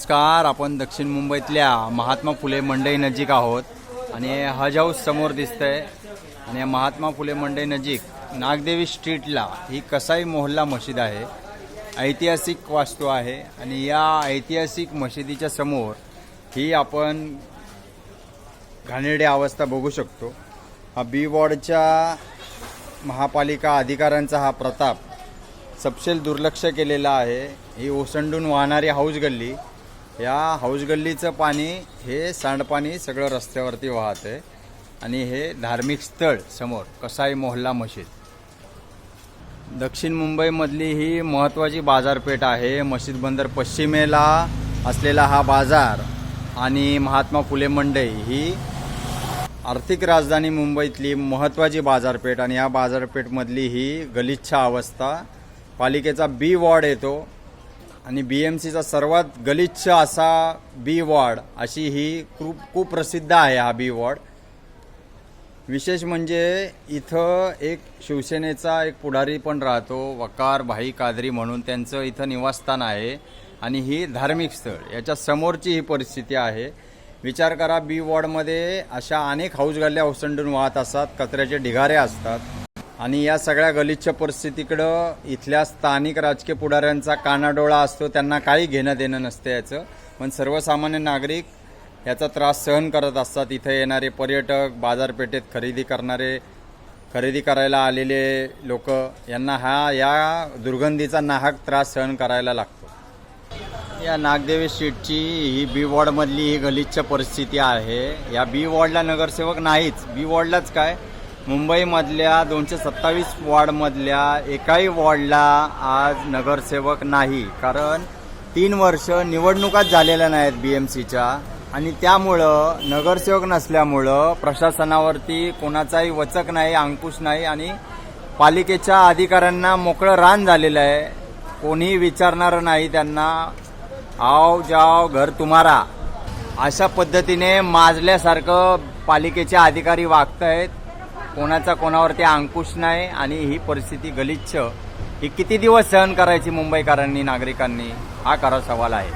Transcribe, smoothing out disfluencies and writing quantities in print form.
नमस्कार. आपण दक्षिण मुंबईतल्या महात्मा फुले मंडई नजीक आहोत आणि हज हाऊस समोर दिसतंय. आणि महात्मा फुले मंडई नजीक नागदेवी स्ट्रीटला ही कसाई मोहल्ला मशीद आहे. ऐतिहासिक वास्तू आहे आणि या ऐतिहासिक मशिदीच्या समोर ही आपण घाणेरडी अवस्था बघू शकतो. हा बी वॉर्डच्या महापालिका अधिकाऱ्यांचा हा प्रताप सपशेल दुर्लक्ष केलेला आहे. ही ओसंडून वाहणारी हाऊस गल्ली, या हाऊस गल्लीचं पाणी हे सांडपाणी सगळं रस्त्यावरती वाहतंय आणि हे धार्मिक स्थळ समोर कसाई मोहल्ला मशीद. दक्षिण मुंबईमधली ही महत्त्वाची बाजारपेठ आहे. मशीद बंदर पश्चिमेला असलेला हा बाजार आणि महात्मा फुले मंडई ही आर्थिक राजधानी मुंबईतली महत्त्वाची बाजारपेठ आणि या बाजारपेठमधली ही गलिच्छ अवस्था. पालिकेचा बी वॉर्ड येतो आणि BMCचा सर्वात गलिच्छ असा बी वॉर्ड अशी ही खूप प्रसिद्ध आहे हा बी वॉर्ड. विशेष म्हणजे इथं एक शिवसेनेचा एक पुढारी पण राहतो, वकार भाई कादरी म्हणून, त्यांचं इथं निवासस्थान आहे आणि ही धार्मिक स्थळ याच्या समोरची ही परिस्थिती आहे. विचार करा, बी वॉर्डमध्ये अशा अनेक हाऊस गल्ल्या ओसंडून वाहत असतात, कचऱ्याचे ढिगारे असतात आणि या सगळ्या गलिच्छ परिस्थितीकडं इथल्या स्थानिक राजकीय पुढाऱ्यांचा कानाडोळा असतो. त्यांना काही घेणं देणं नसतं याचं, पण सर्वसामान्य नागरिक याचा त्रास सहन करत असतात. इथे येणारे पर्यटक, बाजारपेठेत खरेदी करायला आलेले लोक यांना या दुर्गंधीचा नाहक त्रास सहन करायला लागतो. या नागदेवी स्ट्रीटची ही बी वॉर्डमधली ही गलिच्छ परिस्थिती आहे. या बी वॉर्डला नगरसेवक नाहीच. बी वॉर्डलाच काय, मुंबईमधल्या 227 वॉर्डमधल्या एकाही वॉर्डला आज नगरसेवक नाही. कारण 3 वर्ष निवडणुकाच झालेल्या नाहीत BMCच्या आणि त्यामुळं नगरसेवक नसल्यामुळं प्रशासनावरती कोणाचाही वचक नाही, अंकुश नाही आणि पालिकेच्या अधिकाऱ्यांना मोकळं रान झालेलं आहे. कोणीही विचारणारं नाही त्यांना. आओ जाओ घर तुम्हारा अशा पद्धतीने माजल्यासारखं पालिकेचे अधिकारी वागत आहेत. कोणाचा कोणावरती अंकुश नाही आणि ही परिस्थिती गलिच्छ ही किती दिवस सहन करायची मुंबईकरांनी, नागरिकांनी, हा खरा सवाल आहे.